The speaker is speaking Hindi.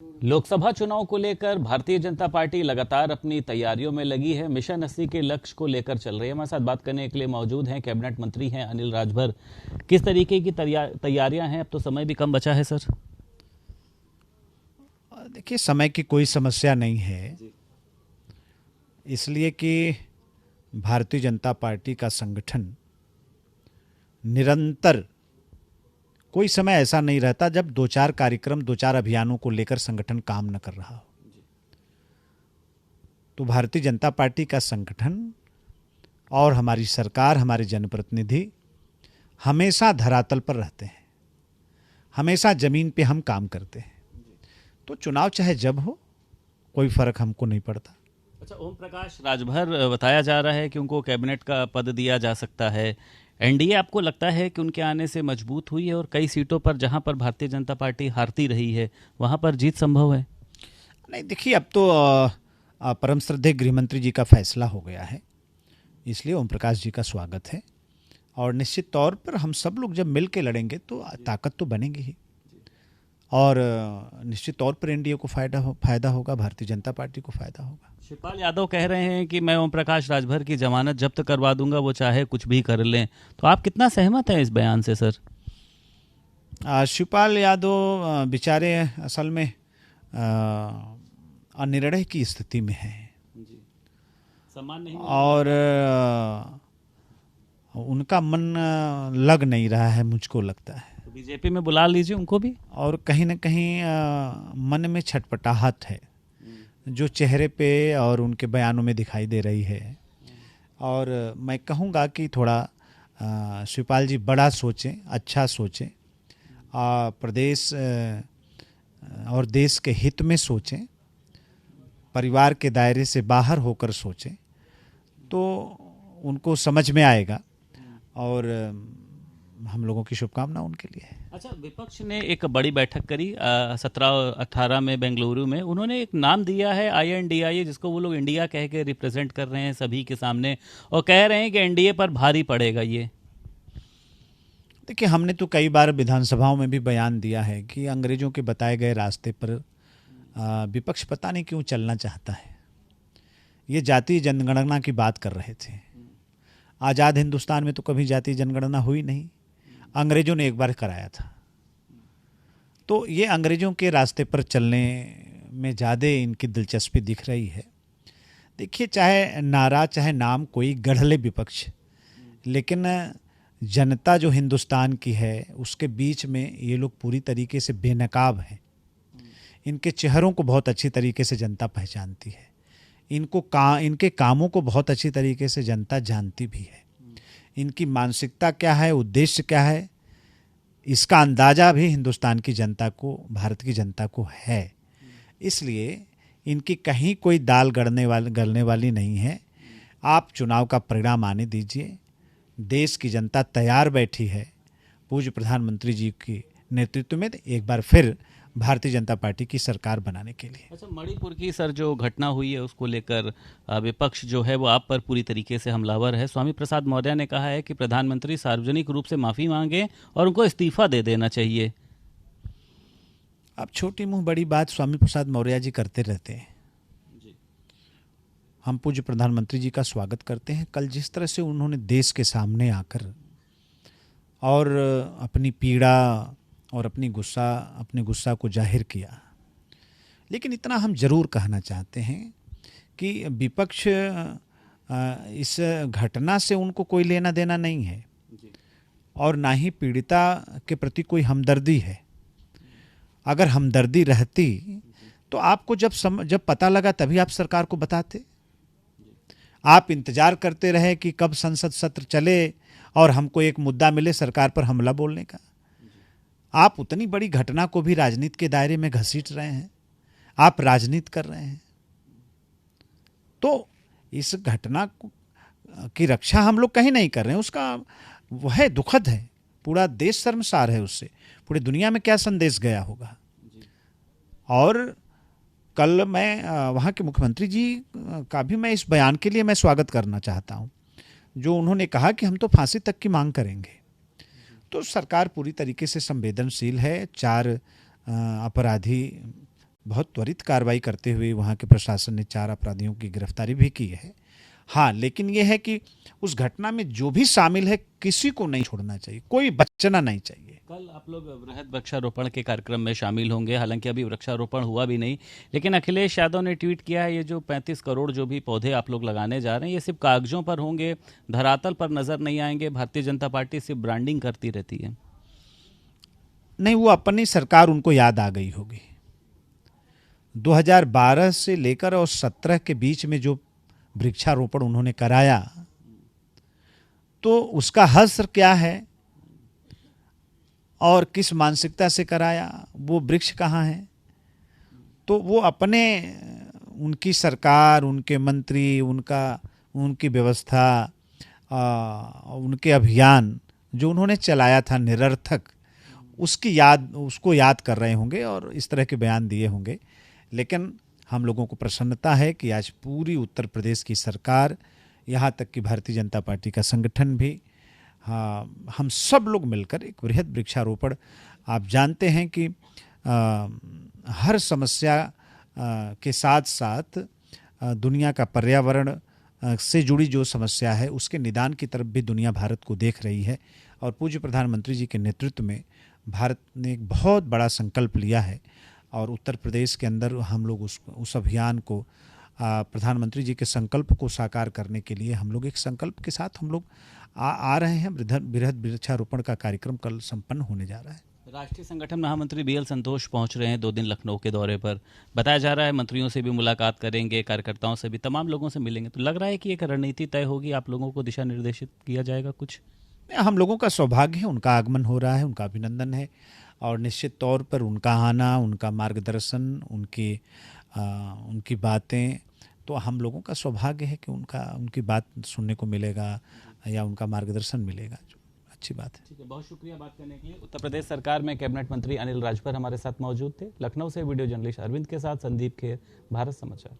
लोकसभा चुनाव को लेकर भारतीय जनता पार्टी लगातार अपनी तैयारियों में लगी है। मिशन 80 के लक्ष्य को लेकर चल रही है। हमारे साथ बात करने के लिए मौजूद हैं कैबिनेट मंत्री हैं अनिल राजभर। किस तरीके की तैयारियां हैं? अब तो समय भी कम बचा है सर। देखिए, समय की कोई समस्या नहीं है, इसलिए कि भारतीय जनता पार्टी का संगठन निरंतर, कोई समय ऐसा नहीं रहता जब दो चार कार्यक्रम, दो चार अभियानों को लेकर संगठन काम न कर रहा हो। तो भारतीय जनता पार्टी का संगठन और हमारी सरकार, हमारे जनप्रतिनिधि हमेशा धरातल पर रहते हैं, हमेशा जमीन पे हम काम करते हैं। तो चुनाव चाहे जब हो, कोई फर्क हमको नहीं पड़ता। अच्छा, ओम प्रकाश राजभर बताया जा रहा है कि उनको कैबिनेट का पद दिया जा सकता है। एनडीए आपको लगता है कि उनके आने से मजबूत हुई है और कई सीटों पर जहां पर भारतीय जनता पार्टी हारती रही है वहां पर जीत संभव है? नहीं, देखिए, अब तो परम श्रद्धेय गृह मंत्री जी का फैसला हो गया है, इसलिए ओम प्रकाश जी का स्वागत है। और निश्चित तौर पर हम सब लोग जब मिल के लड़ेंगे तो ताकत तो बनेगी ही, और निश्चित तौर पर एनडीए को फायदा होगा, भारतीय जनता पार्टी को फायदा होगा। शिवपाल यादव कह रहे हैं कि मैं ओम प्रकाश राजभर की जमानत जब्त करवा दूंगा, वो चाहे कुछ भी कर लें। तो आप कितना सहमत हैं इस बयान से सर? शिवपाल यादव बेचारे असल में अनिर्णय की स्थिति में हैं सम्मान नहीं और उनका मन लग नहीं रहा है, मुझको लगता है। तो बीजेपी में बुला लीजिए उनको भी। और कहीं न कहीं मन में छटपटाहट है जो चेहरे पे और उनके बयानों में दिखाई दे रही है। और मैं कहूँगा कि थोड़ा शिवपाल जी बड़ा सोचें, अच्छा सोचें, प्रदेश और देश के हित में सोचें, परिवार के दायरे से बाहर होकर सोचें, तो उनको समझ में आएगा। और हम लोगों की शुभकामना उनके लिए है। अच्छा, विपक्ष ने एक बड़ी बैठक करी 17-18 में बेंगलुरु में। उन्होंने एक नाम दिया है INDIA, जिसको वो लोग इंडिया कह के रिप्रेजेंट कर रहे हैं सभी के सामने, और कह रहे हैं कि एनडीए पर भारी पड़ेगा ये। देखिए, हमने तो कई बार विधानसभाओं में भी बयान दिया है कि अंग्रेजों के बताए गए रास्ते पर विपक्ष पता नहीं क्यों चलना चाहता है। ये जातीय जनगणना की बात कर रहे थे। आज़ाद हिंदुस्तान में तो कभी जातीय जनगणना हुई नहीं, अंग्रेजों ने एक बार कराया था। तो ये अंग्रेजों के रास्ते पर चलने में ज़्यादा इनकी दिलचस्पी दिख रही है। देखिए, चाहे नारा, चाहे नाम कोई गढ़ ले विपक्ष, लेकिन जनता जो हिंदुस्तान की है उसके बीच में ये लोग पूरी तरीके से बेनकाब हैं। इनके चेहरों को बहुत अच्छी तरीके से जनता पहचानती है, इनके कामों को बहुत अच्छी तरीके से जनता जानती भी है। इनकी मानसिकता क्या है, उद्देश्य क्या है, इसका अंदाज़ा भी हिंदुस्तान की जनता को, भारत की जनता को है। इसलिए इनकी कहीं कोई दाल गलने वाली नहीं है। आप चुनाव का परिणाम आने दीजिए। देश की जनता तैयार बैठी है पूज्य प्रधानमंत्री जी के नेतृत्व में एक बार फिर भारतीय जनता पार्टी की सरकार बनाने के लिए। अच्छा, मणिपुर की सर जो घटना हुई है उसको लेकर विपक्ष जो है वो आप पर पूरी तरीके से हमलावर है। स्वामी प्रसाद मौर्य ने कहा है कि प्रधानमंत्री सार्वजनिक रूप से माफ़ी मांगे और उनको इस्तीफा दे देना चाहिए। अब छोटी मुंह बड़ी बात स्वामी प्रसाद मौर्य जी करते रहते हैं। हम पूज्य प्रधानमंत्री जी का स्वागत करते हैं। कल जिस तरह से उन्होंने देश के सामने आकर और अपनी पीड़ा और अपने गुस्सा को जाहिर किया, लेकिन इतना हम जरूर कहना चाहते हैं कि विपक्ष इस घटना से उनको कोई लेना देना नहीं है और ना ही पीड़िता के प्रति कोई हमदर्दी है। अगर हमदर्दी रहती तो आपको जब पता लगा तभी आप सरकार को बताते। आप इंतजार करते रहे कि कब संसद सत्र चले और हमको एक मुद्दा मिले सरकार पर हमला बोलने का। आप उतनी बड़ी घटना को भी राजनीति के दायरे में घसीट रहे हैं, आप राजनीति कर रहे हैं। तो इस घटना की रक्षा हम लोग कहीं नहीं कर रहे हैं, उसका वह दुखद है। पूरा देश शर्मसार है उससे, पूरी दुनिया में क्या संदेश गया होगा। और कल मैं वहाँ के मुख्यमंत्री जी का भी मैं इस बयान के लिए मैं स्वागत करना चाहता हूँ, जो उन्होंने कहा कि हम तो फांसी तक की मांग करेंगे। तो सरकार पूरी तरीके से संवेदनशील है। 4 अपराधी बहुत त्वरित कार्रवाई करते हुए वहाँ के प्रशासन ने 4 अपराधियों की गिरफ्तारी भी की है। हाँ, लेकिन ये है कि उस घटना में जो भी शामिल है किसी को नहीं छोड़ना चाहिए, कोई बचना नहीं चाहिए। कल आप लोग वृहद वृक्षारोपण के कार्यक्रम में शामिल होंगे, हालांकि अभी वृक्षारोपण हुआ भी नहीं, लेकिन अखिलेश यादव ने ट्वीट किया है ये जो 35 करोड़ जो भी पौधे आप लोग लगाने जा रहे हैं ये सिर्फ कागजों पर होंगे, धरातल पर नजर नहीं आएंगे। भारतीय जनता पार्टी सिर्फ ब्रांडिंग करती रहती है। नहीं, वो अपनी सरकार उनको याद आ गई होगी। 2012 से लेकर और 17 के बीच में जो वृक्षारोपण उन्होंने कराया तो उसका हश्र क्या है और किस मानसिकता से कराया, वो वृक्ष कहाँ है। तो वो अपने, उनकी सरकार, उनके मंत्री, उनकी व्यवस्था, उनके अभियान जो उन्होंने चलाया था निरर्थक, उसको याद कर रहे होंगे और इस तरह के बयान दिए होंगे। लेकिन हम लोगों को प्रसन्नता है कि आज पूरी उत्तर प्रदेश की सरकार, यहाँ तक कि भारतीय जनता पार्टी का संगठन भी, हाँ, हम सब लोग मिलकर एक वृहद वृक्षारोपण, आप जानते हैं कि हर समस्या के साथ साथ दुनिया का पर्यावरण से जुड़ी जो समस्या है उसके निदान की तरफ भी दुनिया भारत को देख रही है। और पूज्य प्रधानमंत्री जी के नेतृत्व में भारत ने एक बहुत बड़ा संकल्प लिया है और उत्तर प्रदेश के अंदर हम लोग उस अभियान को, प्रधानमंत्री जी के संकल्प को साकार करने के लिए हम लोग एक संकल्प के साथ हम लोग आ रहे हैं। वृहद वृक्षारोपण का कार्यक्रम कल संपन्न होने जा रहा है। राष्ट्रीय संगठन महामंत्री BL संतोष पहुंच रहे हैं 2 दिन लखनऊ के दौरे पर। बताया जा रहा है मंत्रियों से भी मुलाकात करेंगे, कार्यकर्ताओं से भी, तमाम लोगों से मिलेंगे। तो लग रहा है कि एक रणनीति तय होगी, आप लोगों को दिशा निर्देशित किया जाएगा कुछ। हम लोगों का सौभाग्य है, उनका आगमन हो रहा है, उनका अभिनंदन है और निश्चित तौर पर उनका आना, उनका मार्गदर्शन, उनकी बातें, तो हम लोगों का सौभाग्य है कि उनकी बात सुनने को मिलेगा या उनका मार्गदर्शन मिलेगा। अच्छी बात है। ठीक है, बहुत शुक्रिया बात करने के लिए। उत्तर प्रदेश सरकार में कैबिनेट मंत्री अनिल राजभर हमारे साथ मौजूद थे। लखनऊ से वीडियो जर्नलिस्ट अरविंद के साथ संदीप खेर, भारत समाचार।